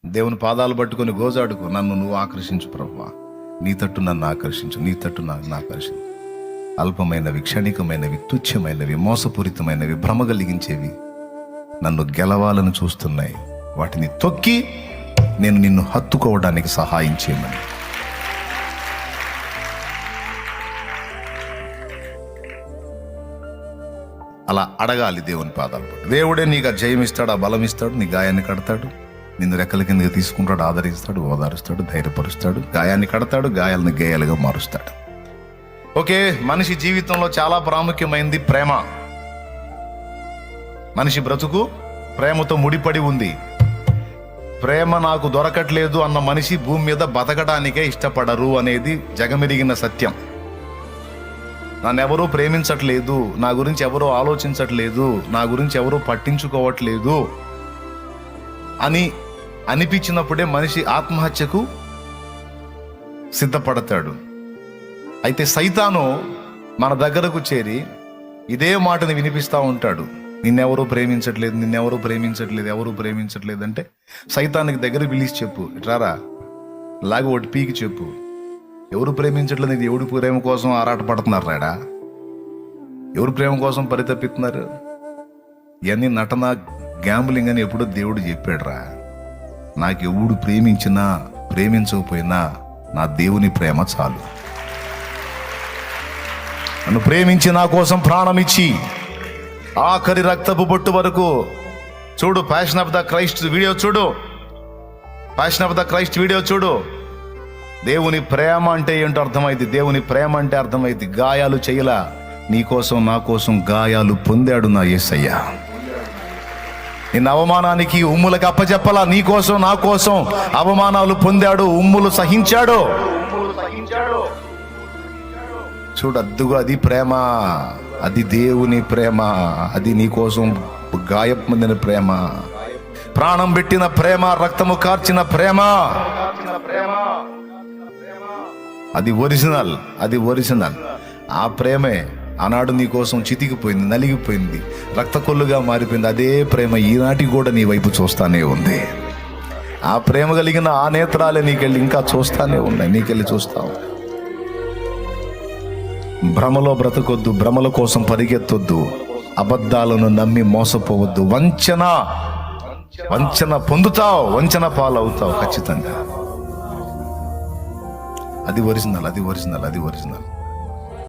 దేవుని పాదాలు పట్టుకొని గోజాడుకో, నన్ను నువ్వు ఆకర్షించు ప్రభువా, నీ తట్టు నన్ను ఆకర్షించు, నీ తట్టు నన్ను ఆకర్షించు. అల్పమైనవి, క్షణికమైనవి, తుచ్చమైనవి, మోసపూరితమైనవి, భ్రమ కలిగించేవి నన్ను గెలవాలని చూస్తున్నాయి. వాటిని తొక్కి నేను నిన్ను హత్తుకోవడానికి సహాయం చేయమని. అలా అడగాలి దేవుని పాదాలు పట్టు. దేవుడే నీకు ఆ జయం ఇస్తాడు, ఆ బలం ఇస్తాడు, నీ గాయాన్ని కడతాడు, నిన్ను రెక్కల కిందకి తీసుకుంటాడు, ఆదరిస్తాడు, ఓదారుస్తాడు, ధైర్యపరుస్తాడు, గాయాన్ని కడతాడు, గాయాలను గేయాలుగా మారుస్తాడు. ఓకే, మనిషి జీవితంలో చాలా ప్రాముఖ్యమైనది ప్రేమ. మనిషి బ్రతుకు ప్రేమతో ముడిపడి ఉంది. ప్రేమ నాకు దొరకట్లేదు అన్న మనిషి భూమి మీద బతకడానికే ఇష్టపడరు అనేది జగమెరిగిన సత్యం. నన్నెవరూ ప్రేమించట్లేదు, నా గురించి ఎవరూ ఆలోచించట్లేదు, నా గురించి ఎవరూ పట్టించుకోవట్లేదు అని అనిపించినప్పుడే మనిషి ఆత్మహత్యకు సిద్ధపడతాడు. అయితే సైతాను మన దగ్గరకు చేరి ఇదే మాటని వినిపిస్తూ ఉంటాడు. నిన్నెవరూ ప్రేమించట్లేదు, నిన్నెవరూ ప్రేమించట్లేదు, ఎవరూ ప్రేమించట్లేదు అంటే సైతానికి దగ్గర పిలిచి చెప్పు, ఇట్రారా లాగా ఒకటి పీకి చెప్పు, ఎవరు ప్రేమించట్లేదు, ఇది ఎవడి ప్రేమ కోసం ఆరాట పడుతున్నారు రాడా, ఎవరు ప్రేమ కోసం పరితపిస్తున్నారు, ఇవన్నీ నటన, గ్యాంబ్లింగ్ అని ఎప్పుడో దేవుడు చెప్పాడు రా. నాకు ఎవడు ప్రేమించినా ప్రేమించకపోయినా నా దేవుని ప్రేమ చాలు. నన్ను ప్రేమించి నా కోసం ప్రాణం ఇచ్చి ఆఖరి రక్తపు బొట్టు వరకు చూడు. Passion of the Christ video చూడు, passion of the Christ video చూడు. దేవుని ప్రేమ అంటే ఏంటో అర్థమైంది. దేవుని ప్రేమ అంటే అర్థమైంది. గాయాలు చేయలా, నీ కోసం నా కోసం గాయాలు పొందాడు నా యేసయ్య. నిన్న అవమానానికి ఉమ్ములకు అప్పచెప్పలా, నీ కోసం నా కోసం అవమానాలు పొందాడు, ఉమ్ములు సహించాడు. చూడు, అద్దుగా అది ప్రేమ, అది దేవుని ప్రేమ, అది నీ కోసం గాయం పొందిన ప్రేమ, ప్రాణం పెట్టిన ప్రేమ, రక్తము కార్చిన ప్రేమ. అది ఒరిజినల్, అది ఒరిజినల్. ఆ ప్రేమే ఆనాడు నీ కోసం చితికిపోయింది, నలిగిపోయింది, రక్త కొల్లుగా మారిపోయింది. అదే ప్రేమ ఈనాటికి కూడా నీ వైపు చూస్తానే ఉంది. ఆ ప్రేమ కలిగిన ఆ నేత్రాలే నీకెళ్ళి ఇంకా చూస్తానే ఉన్నాయి, నీకెళ్ళి చూస్తావు. భ్రమలో బ్రతకొద్దు, భ్రమల కోసం పరిగెత్తొద్దు, అబద్ధాలను నమ్మి మోసపోవద్దు. వంచన పొందుతావు, వంచన పాలవుతావు ఖచ్చితంగా. అది ఒరిజినల్, అది ఒరిజినల్, అది ఒరిజినల్.